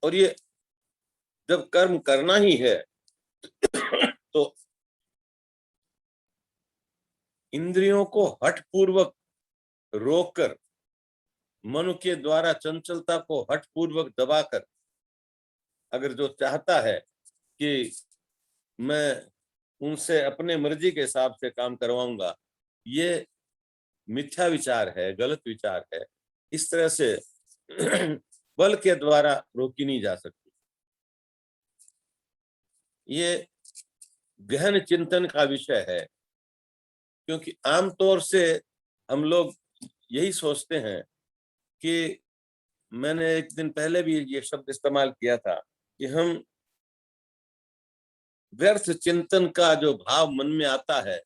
और ये जब कर्म करना ही है तो इंद्रियों को हठपूर्वक रोककर, मन के द्वारा चंचलता को हठपूर्वक दबाकर, अगर जो चाहता है कि मैं उनसे अपने मर्जी के हिसाब से काम करवाऊंगा, ये मिथ्या विचार है, गलत विचार है। इस तरह से बल के द्वारा रोकी नहीं जा सकती। ये गहन चिंतन का विषय है, क्योंकि आमतौर से हम लोग यही सोचते हैं कि, मैंने एक दिन पहले भी ये शब्द इस्तेमाल किया था कि हम व्यर्थ चिंतन का जो भाव मन में आता है,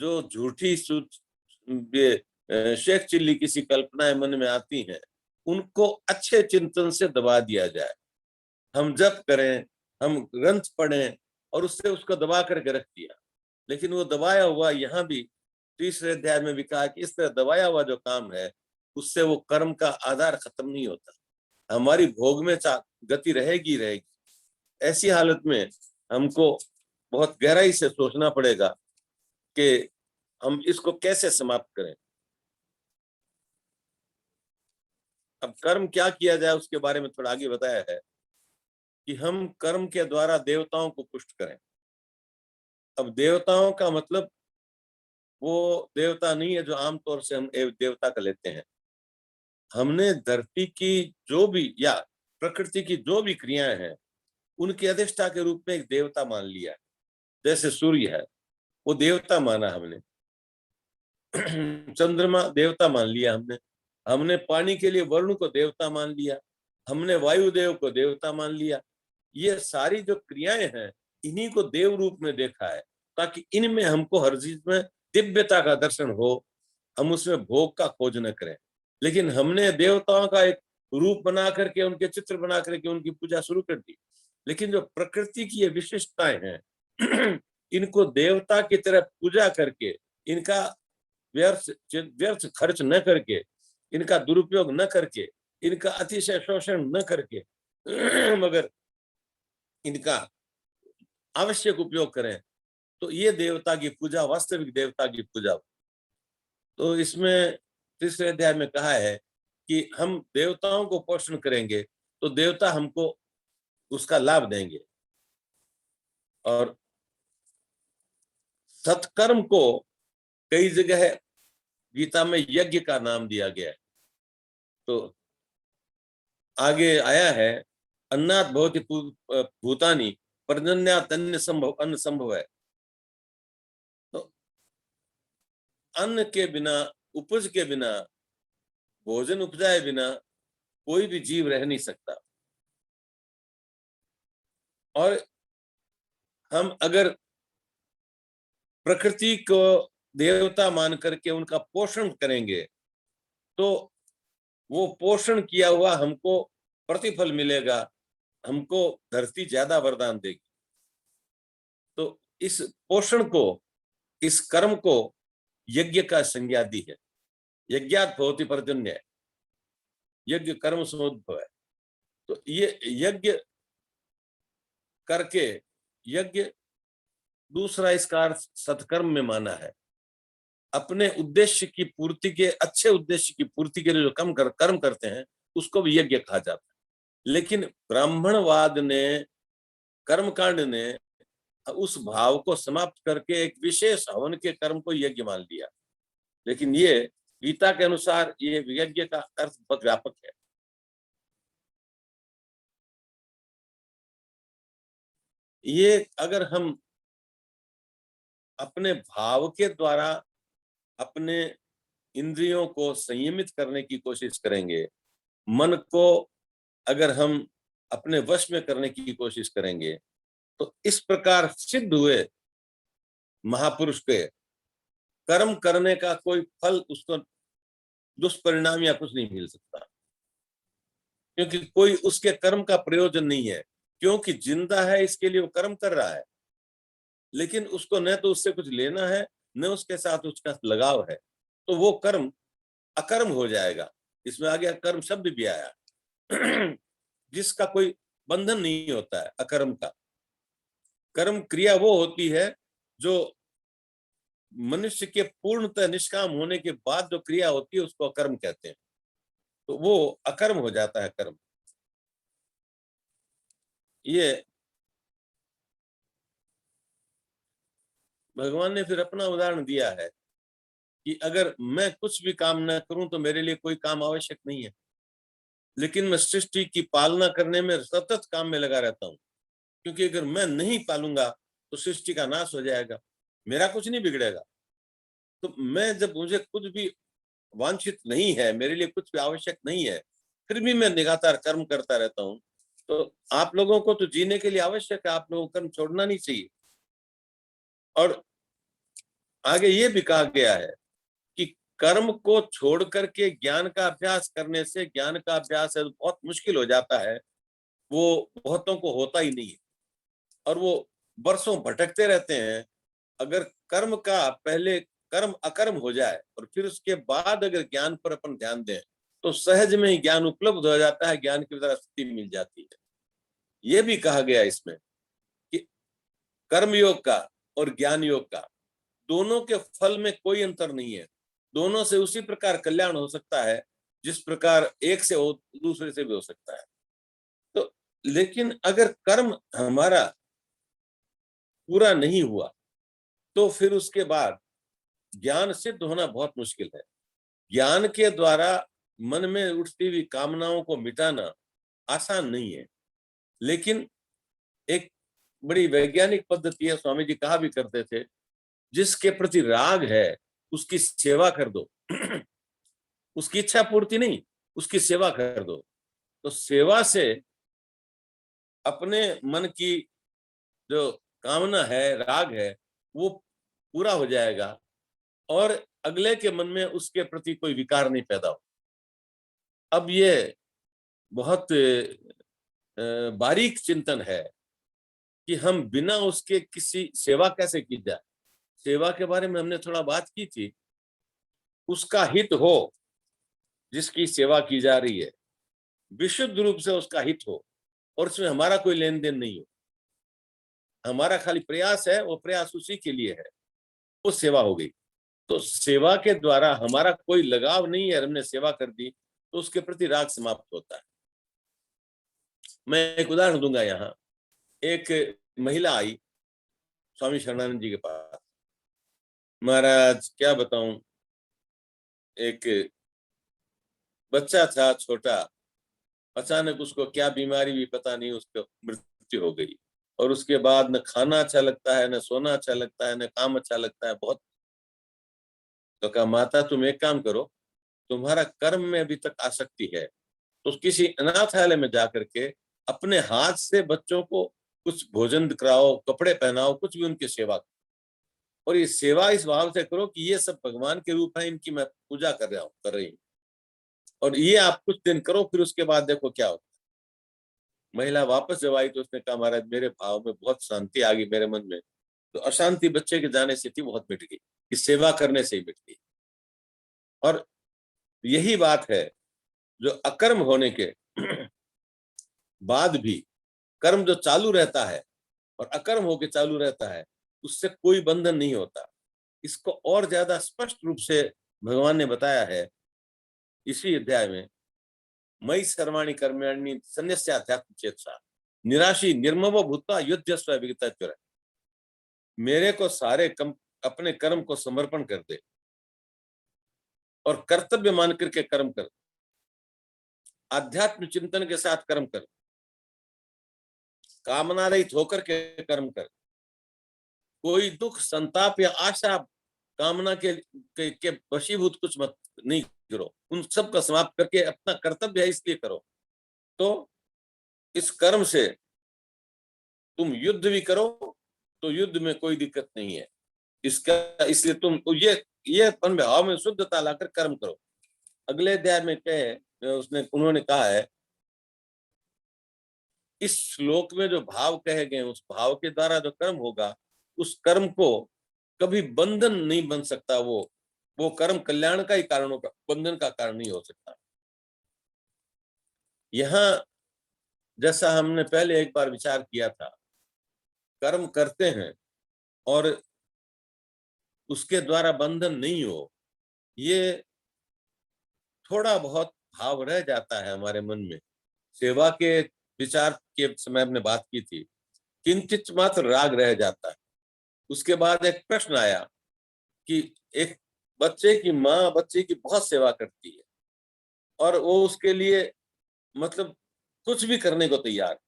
जो झूठी शेख चिल्ली किसी कल्पनाएं मन में आती हैं, उनको अच्छे चिंतन से दबा दिया जाए। हम जप करें, हम ग्रंथ पढ़ें और उससे उसको दबा करके रख दिया। लेकिन वो दबाया हुआ, यहाँ भी तीसरे अध्याय में भी कहा कि इस तरह दबाया हुआ जो काम है, उससे वो कर्म का आधार खत्म नहीं होता। हमारी भोग में गति रहेगी रहेगी। ऐसी हालत में हमको बहुत गहराई से सोचना पड़ेगा कि हम इसको कैसे समाप्त करें। अब कर्म क्या किया जाए उसके बारे में थोड़ा आगे बताया है कि हम कर्म के द्वारा देवताओं को पुष्ट करें। अब देवताओं का मतलब वो देवता नहीं है जो आमतौर से हम एक देवता का लेते हैं। हमने धरती की जो भी या प्रकृति की जो भी क्रियाएं हैं, उनकी अधिष्ठा के रूप में एक देवता मान लिया है। जैसे सूर्य है, वो देवता माना हमने। चंद्रमा देवता मान लिया हमने। हमने पानी के लिए वरुण को देवता मान लिया। हमने वायुदेव को देवता मान लिया। ये सारी जो क्रियाएं हैं, इन्हीं को देव रूप में देखा है, ताकि इनमें हमको हर चीज में दिव्यता का दर्शन हो, हम उसमें भोग का खोज न करें। लेकिन हमने देवताओं का एक रूप बना करके, उनके चित्र बना करके उनकी पूजा शुरू कर दी। लेकिन जो प्रकृति की ये विशिष्टताएं हैं, इनको देवता की तरह पूजा करके, इनका व्यर्थ खर्च न करके, इनका दुरुपयोग न करके, इनका अतिशय शोषण न करके, मगर इनका आवश्यक उपयोग करें, तो ये देवता की पूजा, वास्तविक देवता की पूजा। तो इसमें तीसरे अध्याय में कहा है कि हम देवताओं को पोषण करेंगे तो देवता हमको उसका लाभ देंगे। और सत्कर्म को कई जगह गीता में यज्ञ का नाम दिया गया है। तो आगे आया है, अन्नात् भवति भूतानि पर्जन्यात् अन्न संभव है। तो अन्न के बिना, उपज के बिना, भोजन उपजाए बिना कोई भी जीव रह नहीं सकता। और हम अगर प्रकृति को देवता मान करके उनका पोषण करेंगे, तो वो पोषण किया हुआ हमको प्रतिफल मिलेगा, हमको धरती ज्यादा वरदान देगी। तो इस पोषण को, इस कर्म को यज्ञ का संज्ञा दी है। यज्ञात् भवति पर्जन्य, यज्ञ कर्म समुद्भव है। तो ये यज्ञ करके, यज्ञ दूसरा इसका अर्थ सत्कर्म में माना है। अपने उद्देश्य की पूर्ति के, अच्छे उद्देश्य की पूर्ति के लिए जो कर्म करते हैं, उसको भी यज्ञ कहा जाता है। लेकिन ब्राह्मणवाद ने, कर्मकांड ने उस भाव को समाप्त करके एक विशेष हवन के कर्म को यज्ञ मान लिया। लेकिन ये गीता के अनुसार ये यज्ञ का अर्थ बहुत व्यापक है। ये अगर हम अपने भाव के द्वारा अपने इंद्रियों को संयमित करने की कोशिश करेंगे, मन को अगर हम अपने वश में करने की कोशिश करेंगे, तो इस प्रकार सिद्ध हुए महापुरुष के कर्म करने का कोई फल उसको दुष्परिणाम या कुछ नहीं मिल सकता, क्योंकि कोई उसके कर्म का प्रयोजन नहीं है। क्योंकि जिंदा है इसके लिए वो कर्म कर रहा है, लेकिन उसको न तो उससे कुछ लेना है, न उसके साथ उसका लगाव है। तो वो कर्म अकर्म हो जाएगा। इसमें आगे कर्म शब्द भी आया। जिसका कोई बंधन नहीं होता है अकर्म का। कर्म क्रिया वो होती है जो मनुष्य के पूर्णतः निष्काम होने के बाद जो क्रिया होती है उसको अकर्म कहते हैं, तो वो अकर्म हो जाता है कर्म। ये भगवान ने फिर अपना उदाहरण दिया है कि अगर मैं कुछ भी काम न करूं तो मेरे लिए कोई काम आवश्यक नहीं है, लेकिन मैं सृष्टि की पालना करने में सतत काम में लगा रहता हूं, क्योंकि अगर मैं नहीं पालूंगा तो सृष्टि का नाश हो जाएगा, मेरा कुछ नहीं बिगड़ेगा। तो मैं जब मुझे कुछ भी वांछित नहीं है, मेरे लिए कुछ भी आवश्यक नहीं है, फिर भी मैं लगातार कर्म करता रहता हूँ, तो आप लोगों को तो जीने के लिए आवश्यक है, आप लोगों को कर्म छोड़ना नहीं चाहिए। और आगे ये भी कहा गया है कि कर्म को छोड़ करके ज्ञान का अभ्यास करने से, ज्ञान का अभ्यास है बहुत मुश्किल हो जाता है, वो बहुतों को होता ही नहीं है और वो वर्षों भटकते रहते हैं। अगर कर्म का पहले कर्म अकर्म हो जाए और फिर उसके बाद अगर ज्ञान पर अपन ध्यान दें तो सहज में ही ज्ञान उपलब्ध हो जाता है, ज्ञान की तरह स्थिति मिल जाती है। ये भी कहा गया इसमें कि कर्म योग का और ज्ञान योग का दोनों के फल में कोई अंतर नहीं है, दोनों से उसी प्रकार कल्याण हो सकता है जिस प्रकार एक से हो दूसरे से भी हो सकता है। तो लेकिन अगर कर्म हमारा पूरा नहीं हुआ तो फिर उसके बाद ज्ञान सिद्ध होना बहुत मुश्किल है। ज्ञान के द्वारा मन में उठती हुई कामनाओं को मिटाना आसान नहीं है, लेकिन एक बड़ी वैज्ञानिक पद्धति है, स्वामी जी कहा भी करते थे, जिसके प्रति राग है उसकी सेवा कर दो उसकी इच्छा पूर्ति नहीं, उसकी सेवा कर दो, तो सेवा से अपने मन की जो कामना है, राग है, वो पूरा हो जाएगा और अगले के मन में उसके प्रति कोई विकार नहीं पैदा हो। अब ये बहुत बारीक चिंतन है कि हम बिना उसके किसी सेवा कैसे की जाए। सेवा के बारे में हमने थोड़ा बात की थी, उसका हित हो, जिसकी सेवा की जा रही है विशुद्ध रूप से उसका हित हो और उसमें हमारा कोई लेन देन नहीं हो, हमारा खाली प्रयास है, वो प्रयास उसी के लिए है, वो सेवा हो गई। तो सेवा के द्वारा हमारा कोई लगाव नहीं है, हमने सेवा कर दी तो उसके प्रति राग समाप्त होता है। मैं एक उदाहरण दूंगा यहाँ। एक महिला आई स्वामी शरणानंद जी के पास। महाराज क्या बताऊं, एक बच्चा था छोटा, अचानक उसको क्या बीमारी भी पता नहीं, उसको मृत्यु हो गई और उसके बाद न खाना अच्छा लगता है, न सोना अच्छा लगता है, न काम अच्छा लगता है बहुत। तो कहा माता तुम एक काम करो, तुम्हारा कर्म में अभी तक आसक्ति है, तो किसी अनाथालय में जाकर के अपने हाथ से बच्चों को कुछ भोजन कराओ, कपड़े पहनाओ, कुछ भी उनकी सेवा करो। और ये सेवा इस भाव से करो कि ये सब भगवान के रूप है, इनकी मैं पूजा कर रही हूँ, और ये आप कुछ दिन करो, फिर उसके बाद देखो क्या होता है। महिला वापस जब आई तो उसने कहा महाराज मेरे भाव में बहुत शांति आ गई मेरे मन में, तो अशांति बच्चे के जाने से थी बहुत मिट गई, इस सेवा करने से ही मिट गई। और यही बात है जो अकर्म होने के बाद भी कर्म जो चालू रहता है और अकर्म होके चालू रहता है, उससे कोई बंधन नहीं होता। इसको और ज्यादा स्पष्ट रूप से भगवान ने बताया है इसी अध्याय में, मयि सर्वाणि कर्माणि सन्यस्याध्यात्म चेतसा निराशी निर्ममो भूत्वा युध्यस्व विगतच्युर। मेरे को सारे अपने कर्म को समर्पण कर दे और कर्तव्य मान करके कर्म कर, आध्यात्म चिंतन के साथ कर्म कर, कामना रहित होकर के कर्म कर, कोई दुख संताप या आशा कामना के वशीभूत कुछ मत नहीं करो, उन सब का समाप्त करके अपना कर्तव्य है इसलिए करो। तो इस कर्म से तुम युद्ध भी करो तो युद्ध में कोई दिक्कत नहीं है इसका, इसलिए तुम ये अपन भाव में शुद्धता लाकर कर्म करो। अगले अध्याय में उन्होंने कहा है, इस श्लोक में जो भाव कहे गए उस भाव के द्वारा जो कर्म होगा उस कर्म को कभी बंधन नहीं बन सकता, वो कर्म कल्याण का ही कारण होगा, बंधन का कारण नहीं हो सकता। यहाँ जैसा हमने पहले एक बार विचार किया था, कर्म करते हैं और उसके द्वारा बंधन नहीं हो, ये थोड़ा बहुत भाव रह जाता है हमारे मन में। सेवा के विचार के समय हमने बात की थी, किंचित मात्र राग रह जाता है। उसके बाद एक प्रश्न आया कि एक बच्चे की माँ बच्चे की बहुत सेवा करती है और वो उसके लिए मतलब कुछ भी करने को तैयार है,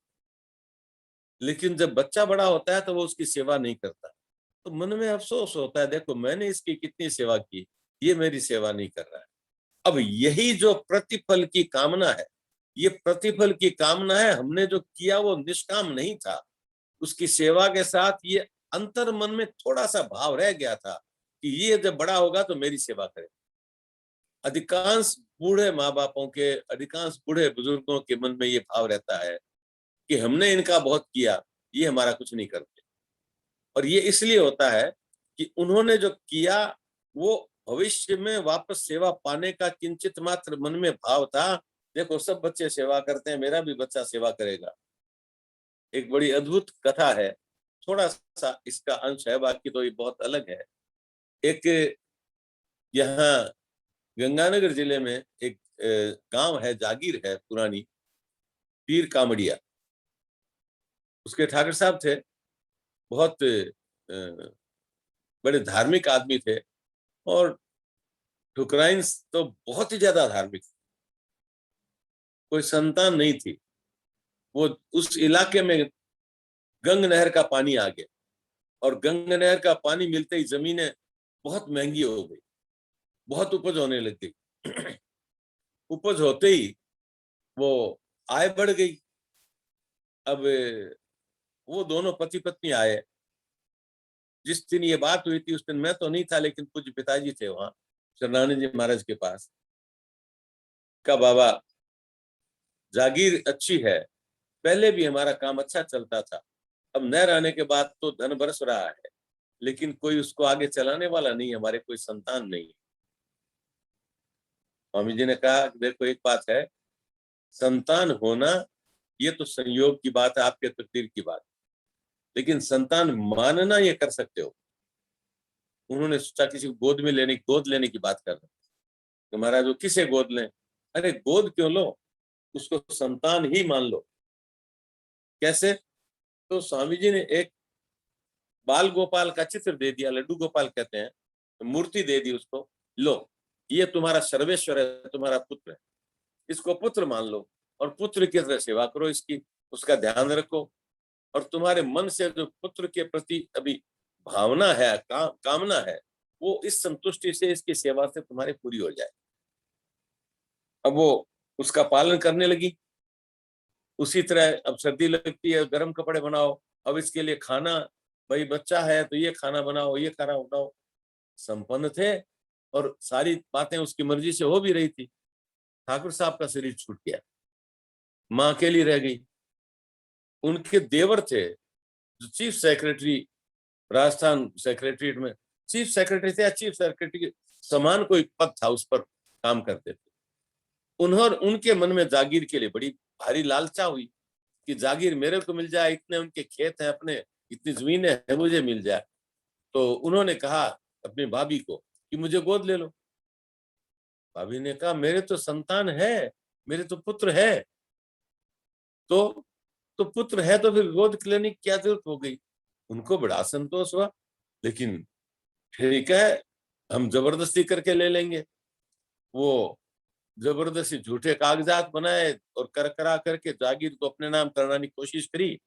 लेकिन जब बच्चा बड़ा होता है तो वो उसकी सेवा नहीं करता, तो मन में अफसोस होता है, देखो मैंने इसकी कितनी सेवा की, ये मेरी सेवा नहीं कर रहा है। अब यही जो प्रतिफल की कामना है, ये प्रतिफल की कामना है, हमने जो किया वो निष्काम नहीं था, उसकी सेवा के साथ ये अंतर मन में थोड़ा सा भाव रह गया था कि ये जब बड़ा होगा तो मेरी सेवा करे। अधिकांश बूढ़े माँ बापों के, अधिकांश बूढ़े बुजुर्गों के मन में ये भाव रहता है कि हमने इनका बहुत किया, ये हमारा कुछ नहीं करते। और ये इसलिए होता है कि उन्होंने जो किया वो भविष्य में वापस सेवा पाने का किंचित मात्र मन में भाव था, देखो सब बच्चे सेवा करते हैं, मेरा भी बच्चा सेवा करेगा। एक बड़ी अद्भुत कथा है, थोड़ा सा इसका अंश है, बाकी तो ये बहुत अलग है। एक यहाँ गंगानगर जिले में एक गांव है, जागीर है पुरानी, पीर कामड़िया। उसके ठाकर साहब थे, बहुत बड़े धार्मिक आदमी थे और ठुकराइन तो बहुत ही ज्यादा धार्मिक, कोई संतान नहीं थी। वो उस इलाके में गंग नहर का पानी आ गया और गंग नहर का पानी मिलते ही जमीनें बहुत महंगी हो गई, बहुत उपज होने लग गई। उपज होते ही वो आय बढ़ गई। अब वो दोनों पति पत्नी आए, जिस दिन ये बात हुई थी उस दिन मैं तो नहीं था, लेकिन पूज्य पिताजी थे वहां शरणानंद जी महाराज के पास। का बाबा जागीर अच्छी है, पहले भी हमारा काम अच्छा चलता था, अब नहर आने के बाद तो धन बरस रहा है, लेकिन कोई उसको आगे चलाने वाला नहीं, हमारे कोई संतान नहीं। स्वामी जी ने कहा देखो एक बात है, संतान होना ये तो संयोग की बात है, आपके तकदीर की बात, लेकिन संतान मानना ये कर सकते हो। उन्होंने सोचा किसी को गोद लेने की बात कर रहे तो महाराज वो किसे गोद लें? अरे गोद क्यों लो, उसको संतान ही मान लो। कैसे? तो स्वामी जी ने एक बाल गोपाल का चित्र दे दिया, लड्डू गोपाल कहते हैं, मूर्ति दे दी उसको, लो ये तुम्हारा सर्वेश्वर है, तुम्हारा पुत्र है, इसको पुत्र मान लो और पुत्र की तरह सेवा करो इसकी, उसका ध्यान रखो, और तुम्हारे मन से जो पुत्र के प्रति अभी भावना है, कामना है, वो इस संतुष्टि से इसकी सेवा से तुम्हारी पूरी हो जाए। अब वो उसका पालन करने लगी। उसी तरह अब सर्दी लगती है, गर्म कपड़े बनाओ, अब इसके लिए खाना, भाई बच्चा है तो ये खाना बनाओ, ये खाना बनाओ। संपन्न थे और सारी बातें उसकी मर्जी से हो भी रही थी। ठाकुर साहब का शरीर छूट गया, माँ अकेली रह गई। उनके देवर थे जो चीफ सेक्रेटरी, राजस्थान सेक्रेटरीट में चीफ सेक्रेटरी थे या चीफ सेक्रेटरी समान कोई पद था, उस पर काम करते थे। उन्होंने, उनके मन में जागीर के लिए बड़ी भारी लालसा हुई कि जागीर मेरे को मिल जाए, इतने उनके खेत हैं अपने, इतनी जमीनें हैं, मुझे मिल जाए। तो उन्होंने कहा अपनी भाभी को कि मुझे गोद ले लो। भाभी ने कहा मेरे तो संतान है, मेरे तो पुत्र है। तो पुत्र है तो फिर गोद लेने की क्या जरूरत हो गई? उनको बड़ा संतोष हुआ, लेकिन ठीक है हम जबरदस्ती करके ले लेंगे। वो जबरदस्ती झूठे कागजात बनाए और कर करा करके जागीर को अपने नाम कराने की कोशिश करी।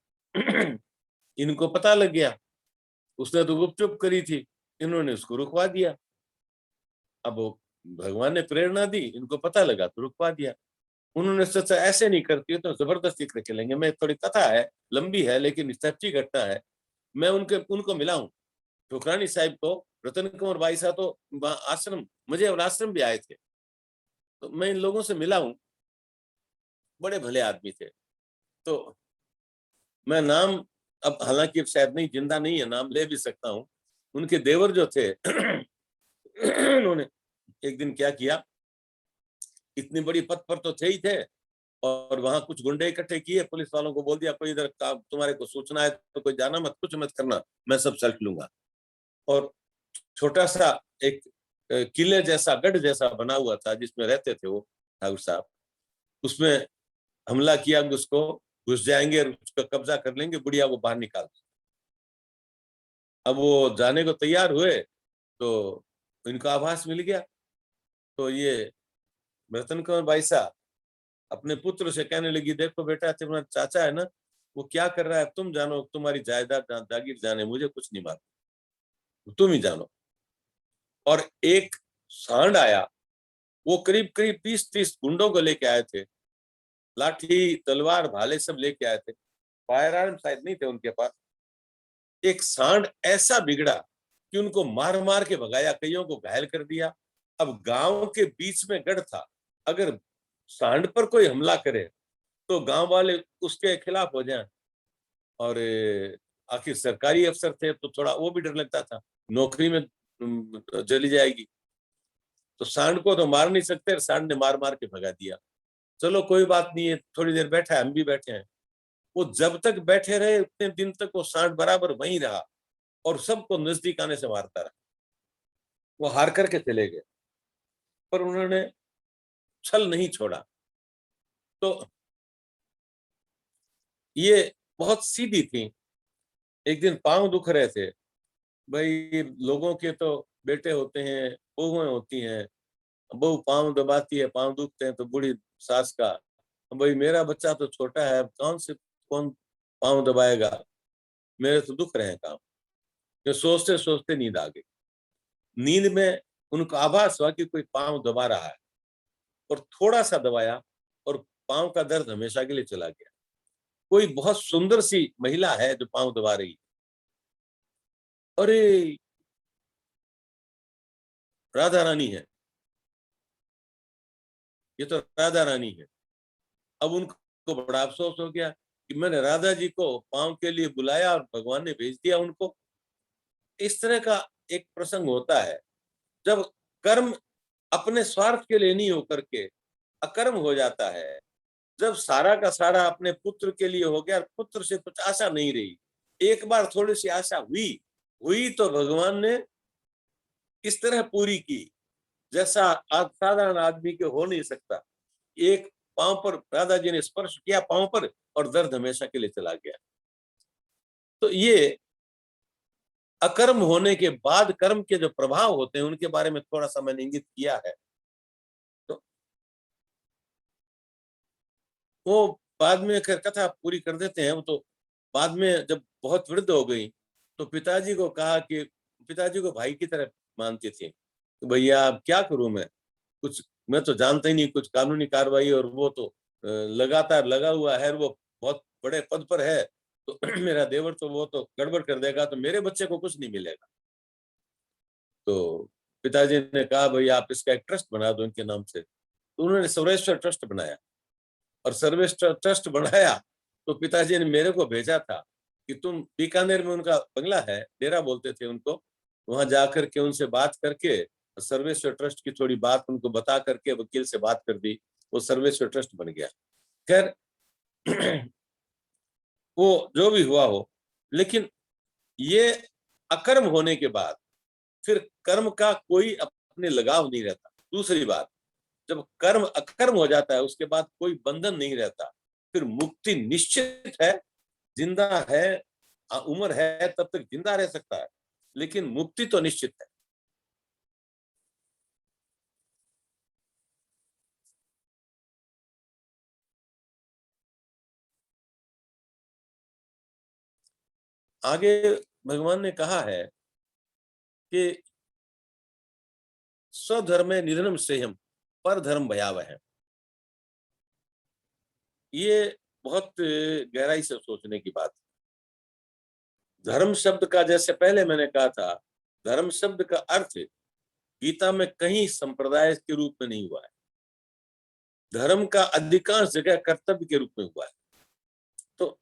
इनको पता लग गया, उसने तो गुपचुप करी थी, इन्होंने उसको रुकवा दिया। अब वो भगवान ने प्रेरणा दी, इनको पता लगा तो रुकवा दिया। उन्होंने सोचा ऐसे नहीं करती है तो जबरदस्ती करके लेंगे। मैं, थोड़ी कथा है, लंबी है लेकिन सच्ची घटना है। मैं उनको मिला हूँ, ठुकरानी साहिब को, रतन कुमार बाई साहब तो आश्रम, मुझे आश्रम भी आए थे, तो मैं इन लोगों से मिला हूँ, बड़े भले आदमी थे। तो मैं नाम, अब हालांकि शायद नहीं, जिंदा नहीं है, नाम ले भी सकता हूँ। उनके देवर जो थे उन्होंने एक दिन क्या किया, इतनी बड़ी पद पर तो थे ही थे, और वहां कुछ गुंडे इकट्ठे किए, पुलिस वालों को बोल दिया कोई इधर तुम्हारे को सूचना है तो कोई जाना मत, कुछ मत करना, मैं सब सल्ट लूंगा। और छोटा सा एक किले जैसा, गढ़ जैसा बना हुआ था जिसमें रहते थे वो ठाकुर साहब, उसमें हमला किया, उसको घुस जाएंगे और उसका कब्जा कर लेंगे, बुढ़िया को बाहर निकाल। अब वो जाने को तैयार हुए तो इनको आभास मिल गया। तो ये रतन कुमार भाई साहब अपने पुत्र से कहने लगी, देखो बेटा तुम्हारा चाचा है ना, वो क्या कर रहा है तुम जानो, तुम्हारी जायदाद जागीर जाने, मुझे कुछ नहीं मालूम, तुम ही जानो। और एक सांड आया, वो करीब करीब 20-30 गुंडों को लेके आए थे, लाठी तलवार भाले सब लेके आए थे, फायर आर्म शायद नहीं थे उनके पास। एक सांड ऐसा बिगड़ा कि उनको मार मार के भगाया, कईयों को घायल कर दिया। अब गांव के बीच में गढ़ था, अगर सांड पर कोई हमला करे तो गांव वाले उसके खिलाफ हो जाएं। और आखिर सरकारी अफसर थे तो थोड़ा वो भी डर लगता था, नौकरी में चली जाएगी। तो सांड को तो मार नहीं सकते, सांड ने मार मार के भगा दिया। चलो कोई बात नहीं है, थोड़ी देर बैठा है, हम भी बैठे हैं। वो जब तक बैठे रहे उतने दिन तक वो सांड बराबर वहीं रहा और सबको नजदीक आने से मारता रहा। वो हार करके चले गए, पर उन्होंने छल नहीं छोड़ा। तो ये बहुत सीधी थी। एक दिन पांव दुख रहे थे, भाई लोगों के तो बेटे होते हैं, बहुएं होती हैं, बहू पांव दबाती है, पांव दुखते हैं तो बूढ़ी सास का, भाई मेरा बच्चा तो छोटा है, कौन पांव दबाएगा, मेरे तो दुख रहे हैं काम। जो सोचते सोचते नींद आ गई। नींद में उनको आभास हुआ कि कोई पांव दबा रहा है, और थोड़ा सा दबाया और पांव का दर्द हमेशा के लिए चला गया। कोई बहुत सुंदर सी महिला है जो पांव दबा रही। अरे राधा रानी है, ये तो राधा रानी है। अब उनको बड़ा अफसोस हो गया कि मैंने राधा जी को पांव के लिए बुलाया और भगवान ने भेज दिया उनको। इस तरह का एक प्रसंग होता है जब कर्म अपने स्वार्थ के लिए नहीं होकर के अकर्म हो जाता है। जब सारा का सारा अपने पुत्र के लिए हो गया, पुत्र से कुछ आशा नहीं रही, एक बार थोड़ी सी आशा हुई हुई तो भगवान ने इस तरह पूरी की जैसा आज साधारण आदमी के हो नहीं सकता। एक पांव पर राधा जी ने स्पर्श किया, पांव पर, और दर्द हमेशा के लिए चला गया। तो ये अकर्म होने के बाद कर्म के जो प्रभाव होते हैं उनके बारे में थोड़ा सा मैंने इंगित किया है। तो वो बाद में कथा पूरी कर देते हैं। वो तो बाद में जब बहुत वृद्ध हो गई तो पिताजी को कहा कि, पिताजी को भाई की तरह मानती थी, तो भैया अब क्या करूं मैं, कुछ मैं तो जानता ही नहीं कुछ कानूनी कार्रवाई, और वो तो लगातार लगा हुआ है, वो बहुत बड़े पद पर है, तो मेरा देवर तो वो तो गड़बड़ कर देगा, तो मेरे बच्चे को कुछ नहीं मिलेगा। तो पिताजी ने कहा भाई आप इसका एक ट्रस्ट बना दो इनके नाम से। तो उन्होंने सर्वेश्वर ट्रस्ट बनाया, और सर्वेश्वर ट्रस्ट बनाया तो पिताजी ने मेरे को भेजा था कि तुम बीकानेर में, उनका बंगला है, डेरा बोलते थे उनको, वहां जाकर के उनसे बात करके सर्वेश्वर ट्रस्ट की थोड़ी बात उनको बता करके वकील से बात कर दी, वो सर्वेश्वर ट्रस्ट बन गया। खैर वो जो भी हुआ हो, लेकिन ये अकर्म होने के बाद फिर कर्म का कोई अपने लगाव नहीं रहता। दूसरी बात, जब कर्म अकर्म हो जाता है उसके बाद कोई बंधन नहीं रहता, फिर मुक्ति निश्चित है। जिंदा है, उम्र है तब तक जिंदा रह सकता है, लेकिन मुक्ति तो निश्चित है। आगे भगवान ने कहा है कि स्वधर्म निधनम सेयम, पर धर्म भयावह है। ये बहुत गहराई से सोचने की बात है। धर्म शब्द का, जैसे पहले मैंने कहा था, धर्म शब्द का अर्थ गीता में कहीं संप्रदाय के रूप में नहीं हुआ है। धर्म का अधिकांश जगह कर्तव्य के रूप में हुआ है। तो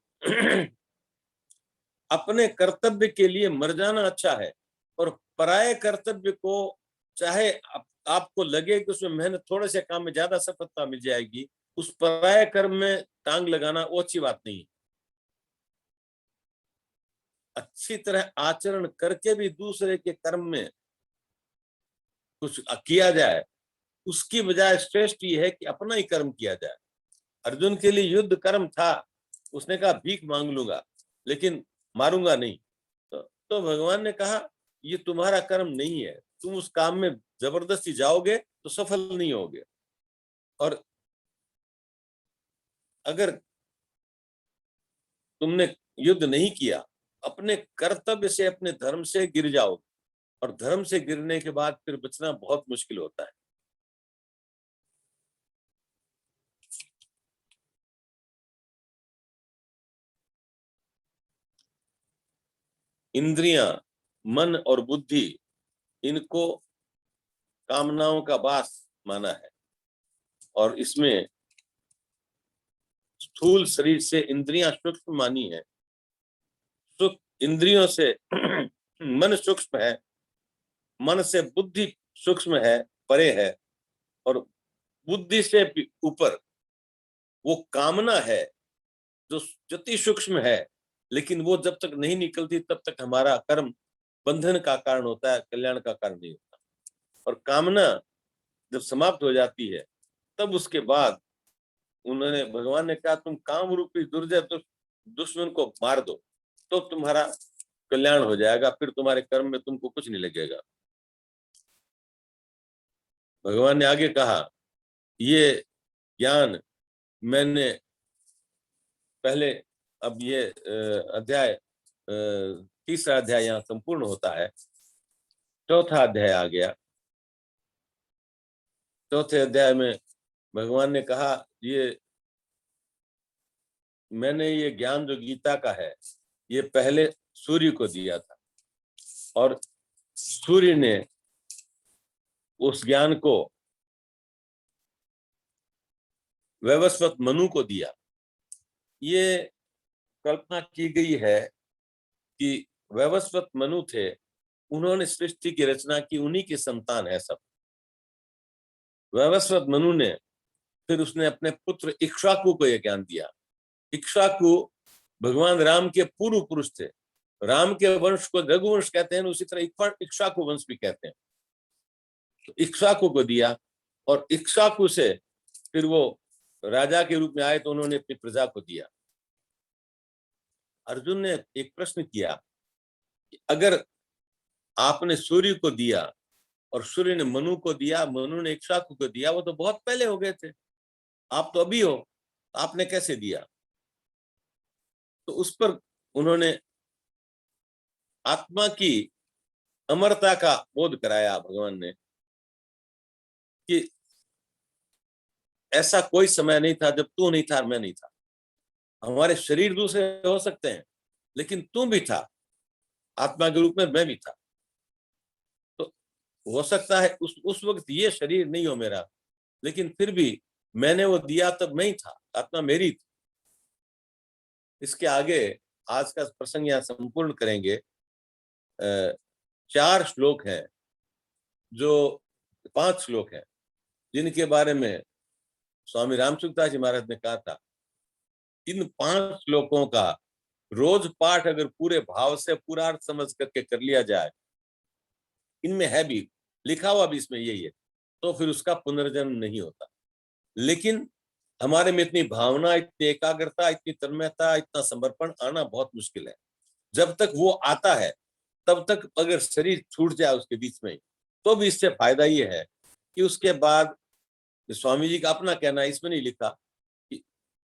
अपने कर्तव्य के लिए मर जाना अच्छा है, और पराये कर्तव्य को चाहे आपको लगे कि उसमें मेहनत, थोड़े से काम में ज्यादा सफलता मिल जाएगी, उस पराये कर्म में टांग लगाना वो अच्छी बात नहीं है। अच्छी तरह आचरण करके भी दूसरे के कर्म में कुछ किया जाए, उसकी बजाय श्रेष्ठ ये है कि अपना ही कर्म किया जाए। अर्जुन के लिए युद्ध कर्म था, उसने कहा भीख मांग लूंगा लेकिन मारूंगा नहीं। तो भगवान ने कहा ये तुम्हारा कर्म नहीं है, तुम उस काम में जबरदस्ती जाओगे तो सफल नहीं होगे, और अगर तुमने युद्ध नहीं किया, अपने कर्तव्य से, अपने धर्म से गिर जाओगे, और धर्म से गिरने के बाद फिर बचना बहुत मुश्किल होता है। इंद्रियां, मन और बुद्धि, इनको कामनाओं का वास माना है, और इसमें स्थूल शरीर से इंद्रियां सूक्ष्म मानी है। इंद्रियों से मन सूक्ष्म है, मन से बुद्धि सूक्ष्म है, परे है, और बुद्धि से भी ऊपर वो कामना है जो अति सूक्ष्म है, लेकिन वो जब तक नहीं निकलती तब तक हमारा कर्म बंधन का कारण होता है, कल्याण का कारण नहीं होता। और कामना जब समाप्त हो जाती है तब उसके बाद उन्होंने, भगवान ने कहा तुम काम रूपी दुर्जय दुश्मन को मार दो तो तुम्हारा कल्याण हो जाएगा, फिर तुम्हारे कर्म में तुमको कुछ नहीं लगेगा। भगवान ने आगे कहा ये ज्ञान मैंने पहले, अब ये अध्याय तीसरा अध्याय यहाँ संपूर्ण होता है, चौथा अध्याय आ गया। चौथे अध्याय में भगवान ने कहा ये मैंने ये ज्ञान जो गीता का है ये पहले सूर्य को दिया था, और सूर्य ने उस ज्ञान को वैवस्वत मनु को दिया। ये कल्पना की गई है कि वैवस्वत मनु थे, उन्होंने सृष्टि की रचना की, उन्हीं की संतान है सब। वैवस्वत मनु ने फिर उसने अपने पुत्र इक्ष्वाकु को यह ज्ञान दिया। इक्ष्वाकु भगवान राम के पूर्व पुरुष थे। राम के वंश को रघुवंश कहते हैं, उसी तरह इक्ष्वाकु वंश भी कहते हैं। तो इक्ष्वाकु को दिया, और इक्ष्वाकु से फिर वो राजा के रूप में आए तो उन्होंने अपनी प्रजा को दिया। अर्जुन ने एक प्रश्न किया कि अगर आपने सूर्य को दिया और सूर्य ने मनु को दिया, मनु ने इक्ष्वाकु को दिया, वो तो बहुत पहले हो गए थे, आप तो अभी हो, आपने कैसे दिया? तो उस पर उन्होंने आत्मा की अमरता का बोध कराया भगवान ने कि ऐसा कोई समय नहीं था जब तू नहीं था और मैं नहीं था। हमारे शरीर दूसरे हो सकते हैं लेकिन तू भी था, आत्मा के रूप में मैं भी था। तो हो सकता है उस वक्त ये शरीर नहीं हो मेरा, लेकिन फिर भी मैंने वो दिया तब मैं ही था, आत्मा मेरी थी। इसके आगे आज का प्रसंग यहाँ संपूर्ण करेंगे। 4 श्लोक हैं, जो 5 श्लोक हैं जिनके बारे में स्वामी रामसुखदास जी महाराज ने कहा था, इन 5 श्लोकों का रोज पाठ अगर पूरे भाव से पूरा अर्थ समझ करके कर लिया जाए, इनमें है भी, लिखा हुआ भी इसमें यही है, तो फिर उसका पुनर्जन्म नहीं होता। लेकिन हमारे में इतनी भावना, इतनी एकाग्रता, इतनी तन्मयता, इतना समर्पण आना बहुत मुश्किल है। जब तक वो आता है तब तक अगर शरीर छूट जाए उसके बीच में, तो भी इससे फायदा ये है कि उसके बाद, स्वामी जी का अपना कहना है, इसमें नहीं लिखा कि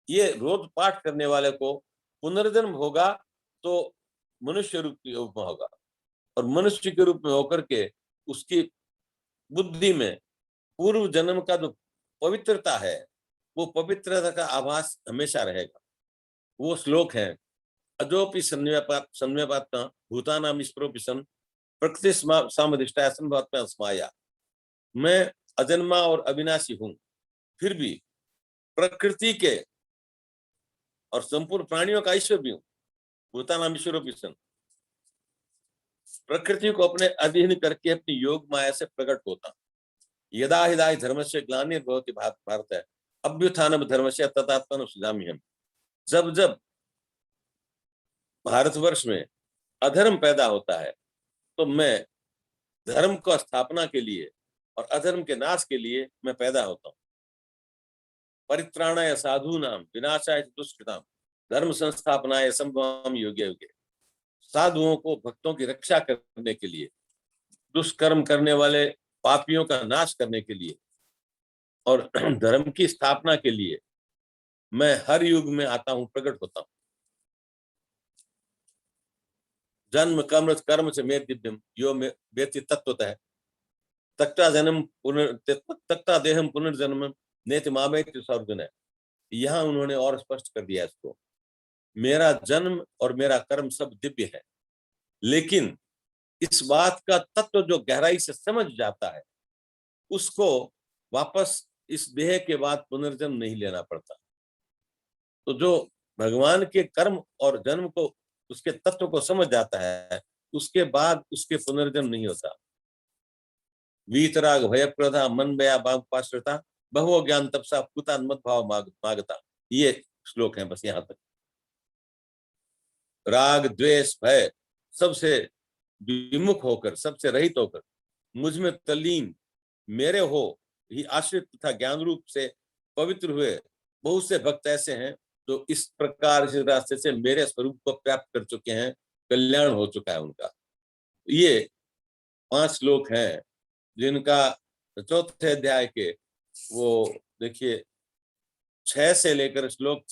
ये रोज पाठ करने वाले को पुनर्जन्म होगा तो मनुष्य रूप में होगा, और मनुष्य के रूप में होकर के उसकी बुद्धि में पूर्व जन्म का जो पवित्रता है, वो पवित्रता का आभास हमेशा रहेगा। वो श्लोक है, अजोपि सन्व्यपात्मा भूतानाम ईश्वरोपि सन् प्रकृति सामधिष्ठाया संभवात्मा अस्माया। मैं अजन्मा और अविनाशी हूं, फिर भी प्रकृति के और संपूर्ण प्राणियों का ईश्वर भी हूं। भूतानाम ईश्वरोपि सन्, प्रकृति को अपने अधीन करके अपनी योग माया से प्रकट होता। यदा हिदाय धर्म से ग्लानिर्भवति भारत है अभ्युत्थानम धर्मस्य तदात्मन सृजाम्यहम्। जब जब भारतवर्ष में अधर्म पैदा होता है तो मैं धर्म को स्थापना के लिए और अधर्म के नाश के लिए मैं पैदा होता हूँ। परित्राणाय साधूनाम विनाशाय दुष्कृताम धर्म संस्थापनाय संभवामि युगे युगे। साधुओं को, भक्तों की रक्षा करने के लिए, दुष्कर्म करने वाले पापियों का नाश करने के लिए और धर्म की स्थापना के लिए मैं हर युग में आता हूं, प्रकट होता हूं। जन्म कर्म कर्म से मे दिव्यम यो में व्यक्ति तत्वतः तक्ता जन्म तक्ता देहम पुनर्जन्म नेति मामेति सर्वजन है। यहाँ उन्होंने और स्पष्ट कर दिया इसको, मेरा जन्म और मेरा कर्म सब दिव्य है, लेकिन इस बात का तत्व जो गहराई से समझ जाता है उसको वापस इस देह के बाद पुनर्जन्म नहीं लेना पड़ता। तो जो भगवान के कर्म और जन्म को, उसके तत्व को समझ जाता है, उसके बाद उसके पुनर्जन्म नहीं होता। वीतराग भय प्रधा मन भया बागपाश्रिता बहु ज्ञान तपसा पुता मत भाव मागता। ये श्लोक है बस यहाँ तक। राग द्वेष भय सबसे विमुख होकर, सबसे रहित होकर मुझ में तल्लीन मेरे हो ही आश्रित तथा ज्ञान रूप से पवित्र हुए बहुत से भक्त ऐसे हैं जो इस प्रकार इस रास्ते से मेरे स्वरूप को प्राप्त कर चुके हैं, कल्याण हो चुका है उनका। ये 5 श्लोक हैं जिनका चौथे अध्याय के वो देखिए 6 से लेकर श्लोक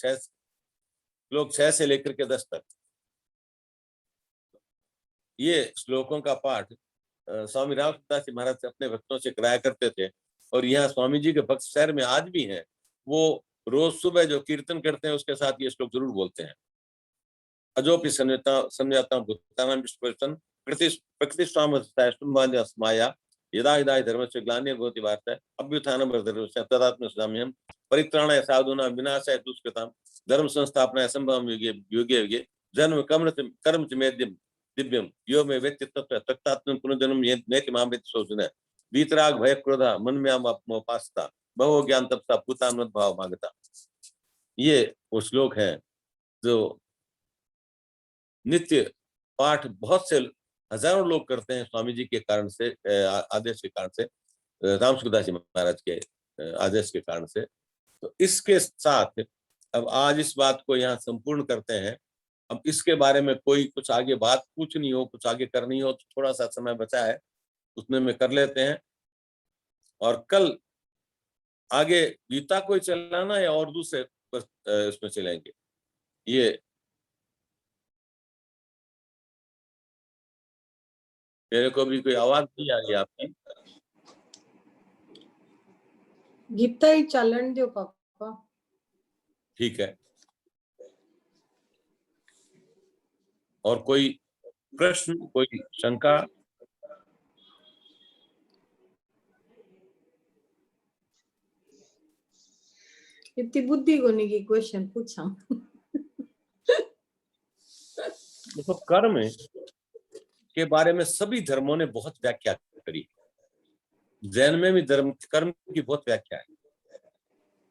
6 से लेकर के 10 तक ये श्लोकों का पाठ स्वामी रामदास जी महाराज अपने भक्तों से कराया करते थे। और यहाँ स्वामी जी के भक्त शहर में आज भी हैं, वो रोज सुबह जो कीर्तन करते हैं उसके साथ ये श्लोक जरूर बोलते हैं। अजोपि समझाता भूतानां विश्वसन प्रकृति स्वामया यदा यदा धर्म से ग्लानिर् भवति भारत अभ्युत्थानं धर्मस्य तदात्मन सृजाम्यहम् परित्राणाय साधूनां विनाशाय दुष्कृतां धर्म संस्थापनाय संभवामि युगे युगे युगे जन्म कर्म च मे दिव्यम यो में व्यक्तित्व तक्तात्मन पुनर्जन्म नेति मामेति सोचना वीतराग भय क्रोधा मन में मोपासता बहु ज्ञान तपसा पूतामृत भाव मांगता। ये वो श्लोक है जो नित्य पाठ बहुत से हजारों लोग करते हैं स्वामी जी के कारण से, आदेश के कारण से, रामसुखदास जी महाराज के आदेश के कारण से। तो इसके साथ अब आज इस बात को यहाँ संपूर्ण करते हैं। अब इसके बारे में कोई कुछ आगे बात पूछनी हो, कुछ आगे करनी हो तो थोड़ा सा समय बचा है, उसमें में कर लेते हैं। और कल आगे गीता को चलाना या और दूसरे इसमें चलेंगे। ये मेरे को भी कोई आवाज नहीं आ रही आपकी। गीता ही चलन दो पापा। ठीक है। और कोई प्रश्न, कोई शंका? इतनी बुद्धि को नहीं की क्वेश्चन पूछा। देखो, कर्म के बारे में सभी धर्मों ने बहुत व्याख्या करी। जैन में भी धर्म कर्म की बहुत व्याख्या है।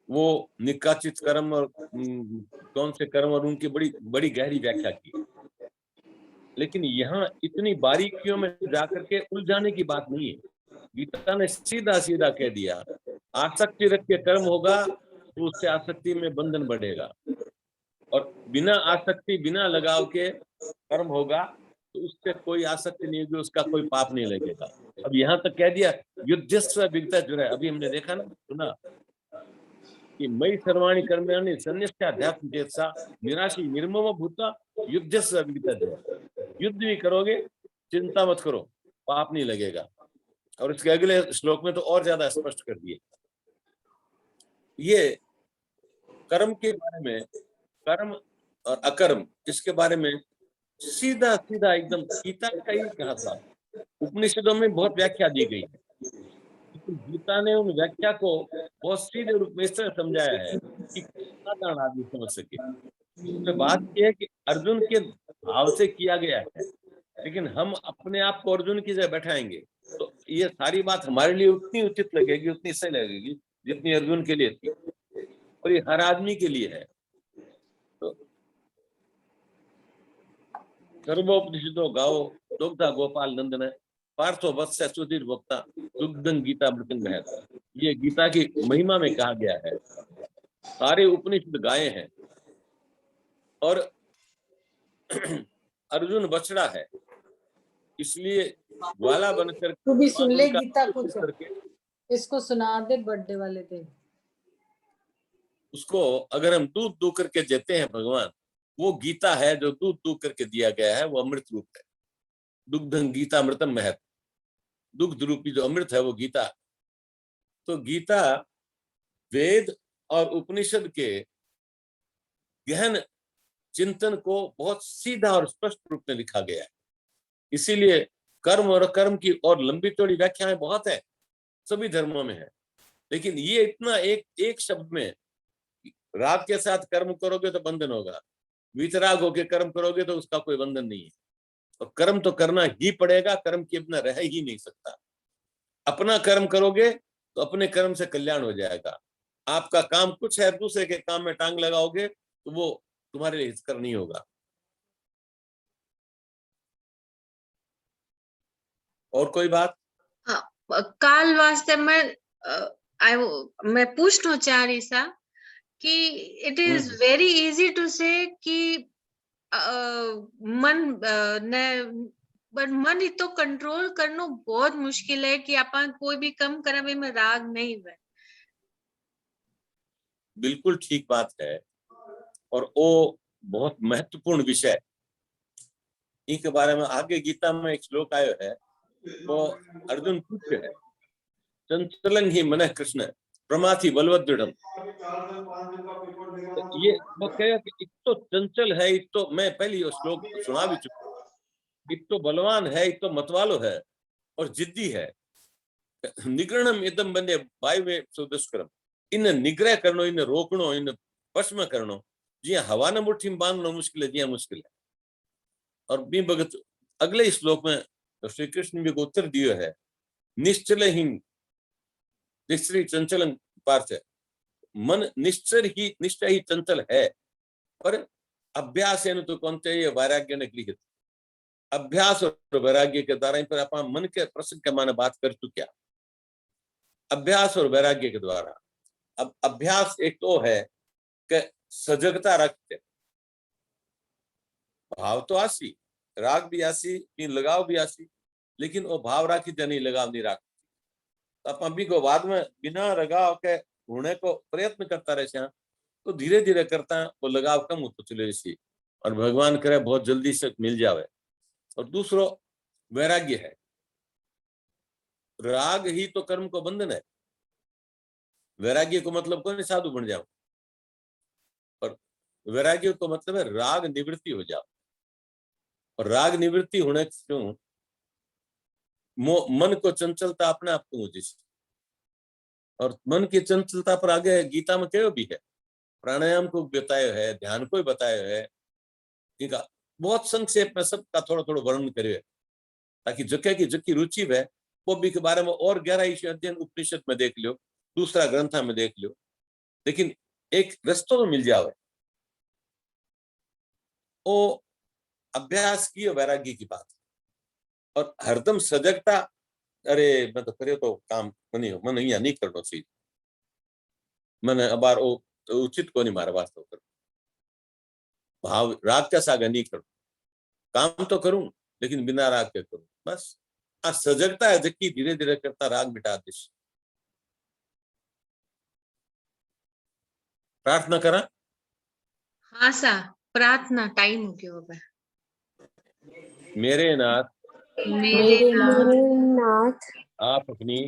वो निकाचित कर्म और कौन से कर्म और उनकी बड़ी बड़ी गहरी व्याख्या की। लेकिन यहाँ इतनी बारीकियों में जाकर के उलझाने की बात नहीं है। गीता ने सीधा सीधा कह दिया, आसक्ति रख के कर्म होगा तो उससे आसक्ति में बंधन बढ़ेगा, और बिना आसक्ति बिना लगाव के कर्म होगा तो उससे कोई आसक्ति नहीं होगी, उसका कोई पाप नहीं लगेगा। अब यहाँ तक कह दिया युद्धस्व विगता जुड़ा। अभी हमने देखा ना, सुना कि मई सर्वाणी कर्माणि सन्निष्ठाध्यात्म चेतसा निराशी निर्मम भूता युद्धस्व विगता जुड़ा। युद्ध भी करोगे, चिंता मत करो, पाप नहीं लगेगा। और इसके अगले श्लोक में तो और ज्यादा स्पष्ट कर दिए। ये कर्म के बारे में, कर्म और अकर्म, इसके बारे में सीधा सीधा एकदम गीता का ही कहा था। उपनिषदों में बहुत व्याख्या दी गई है, लेकिन गीता ने उन व्याख्या को बहुत सीधे रूप में इस तरह समझाया है कि साधारण आदमी समझ सके। इसमें बात यह है कि अर्जुन के भाव से किया गया है, लेकिन हम अपने आप को अर्जुन की जगह बैठाएंगे तो ये सारी बात हमारे लिए उतनी उचित लगेगी, उतनी सही लगेगी जितनी अर्जुन के लिए थी। और ये हर आदमी के लिए है। तो सर्वोपनिषदो गाओ दुग्धा गोपाल नंदन पार्थो वत्स सुधीर वक्ता दुग्धं गीता मृतंग है। ये गीता की महिमा में कहा गया है। सारे उपनिषद गाये हैं और अर्जुन बछड़ा है, इसलिए ग्वाला बनकर तू भी सुन ले उनका गीता कुछ, करके इसको सुना दे बर्थडे वाले दिन। उसको अगर हम दूध दू करके देते हैं भगवान, वो गीता है जो दूध दू करके दिया गया है, वो अमृत रूप है। दुग्धं गीता अमृतम महत, दुग्ध रूपी जो अमृत है वो गीता। तो गीता वेद और उपनिषद के गहन चिंतन को बहुत सीधा और स्पष्ट रूप में लिखा गया है। इसीलिए कर्म और कर्म की और लंबी चौड़ी व्याख्याएं बहुत है, सभी धर्मों में है, लेकिन ये इतना एक शब्द में, राग के साथ कर्म करोगे तो बंधन होगा, वितराग होकर कर्म करोगे तो उसका कोई बंधन नहीं है। और कर्म तो करना ही पड़ेगा, कर्म के बिना रह ही नहीं सकता। अपना कर्म करोगे तो अपने कर्म से कल्याण हो जाएगा। आपका काम कुछ है, दूसरे के काम में टांग लगाओगे तो वो तुम्हारे लिए हितकर नहीं होगा। और कोई बात? काल वास्ते मैं पूछना चाह रही सा कि it is very easy to say कि मन तो कंट्रोल करना बहुत मुश्किल है कि अपन कोई भी कम करे में राग नहीं है। बिल्कुल ठीक बात है, और वो बहुत महत्वपूर्ण विषय, इनके बारे में आगे गीता में एक श्लोक आयो है। वो अर्जुन पूछते हैं, चंचलं ही मन कृष्ण प्रमाथि बलवदृढ़। ये वो कहे कि इत तो चंचल है, इत तो, मैं पहले ये श्लोक सुना भी चुका, इत तो बलवान है, इत तो मतवालो है और जिद्दी है। निग्रहणम इदम बंदे वायु में सुदुष्करम, इन निग्रह करनो, इन रोकनो, इन वश में करनो, जी हवा ने मुट्ठी में बांधनो मुश्किल है, जी मुश्किल है। और बी भगत अगले श्लोक में तो श्री कृष्ण भी को उत्तर दियो है, निश्चलहीन निश्चल चंचल पार्थ है। मन निश्चय ही चंचल है, पर अभ्यास है तो कौन चाहिए वैराग्य ने गृहित। अभ्यास और वैराग्य के द्वारा पर अपन मन के प्रसंग के माने बात कर चुके। अभ्यास और वैराग्य के द्वारा, अब अभ्यास एक तो है कि सजगता रखते, भाव तो आसी, राग भी आसी, लगाव भी आसी, लेकिन वो भाव राखी जनी लगाव नहीं राख। आप अभी को बाद में बिना लगाव के होने को प्रयत्न करता रहे तो धीरे धीरे करता वो लगाव कम होता चले इसी, और भगवान करे बहुत जल्दी से मिल जावे। और दूसरो वैराग्य है। राग ही तो कर्म को बंधन है। वैराग्य को मतलब कोई नहीं साधु बन जाओ, और वैराग्य को मतलब है राग निवृत्ति हो जाओ। और राग निवृत्ति होने क्यों, मन को चंचलता अपने आप को मुझे, और मन की चंचलता पर आगे गीता में क्या भी है, प्राणायाम को बताया है, ध्यान को बताया है, इनका बहुत संक्षेप में सबका थोड़ा थोड़ा वर्णन करे, ताकि जगह की जबकि रुचि है वो भी के बारे में और गहराई से अध्ययन उपनिषद में देख लो, दूसरा ग्रंथा में देख लो, लेकिन एक रस्तो तो मिल जावे। वो अभ्यास की और वैराग्य की बात, और हरदम सजगता, अरे मैं तो करे तो काम मन यहाँ नहीं करना चाहिए, मैंने अबार वो उचित को नहीं मारा वास्तव कर, भाव राग का सागर नहीं करूं, काम तो करूं लेकिन बिना राग के करूं, बस आ सजगता है जबकि धीरे धीरे करता राग मिटा दिश। प्रार्थना करा। हाँ सा, प्रार्थना टाइम हो गया होगा। मेरे नाथ आप अपनी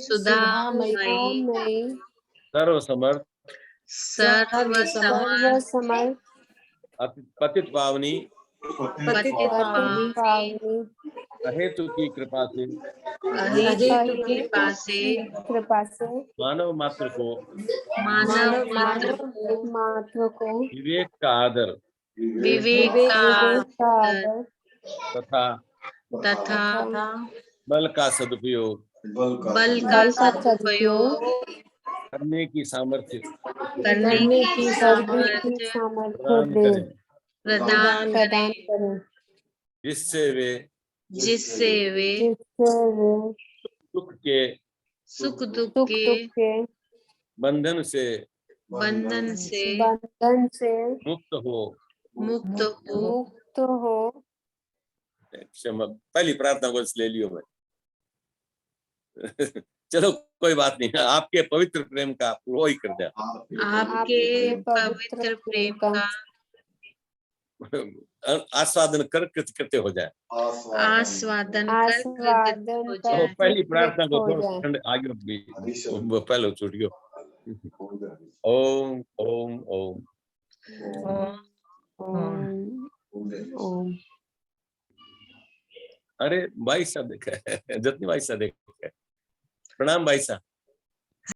सुधामयी सर्वसमर्थ पतित पावनी अहेतु की कृपा से मानव मात्र को विवेक का आदर तथा बल का सदुपयोग बल का सदुपयोग करने की सामर्थ्य करने की सामर्थ्य प्रदान करें, प्रदान करें, जिससे वे जिससे वे दुख के सुख दुख के बंधन से बंधन से मुक्त हो। क्षमा, पहली प्रार्थना को ले लियो मैं। चलो कोई बात नहीं, आपके पवित्र प्रेम का वो ही कर दिया। आपके पवित्र प्रेम का आस्वादन करते हो जाए। आस्वादन कर हो तो जाए। पहली प्रार्थना को थोड़ा खंड आगे भी वो पहले छूट गयो। ओम ओम ओम ओम। अरे भाई साहब देखा है, जतनी भाई साहब देखा है। प्रणाम भाई साहब।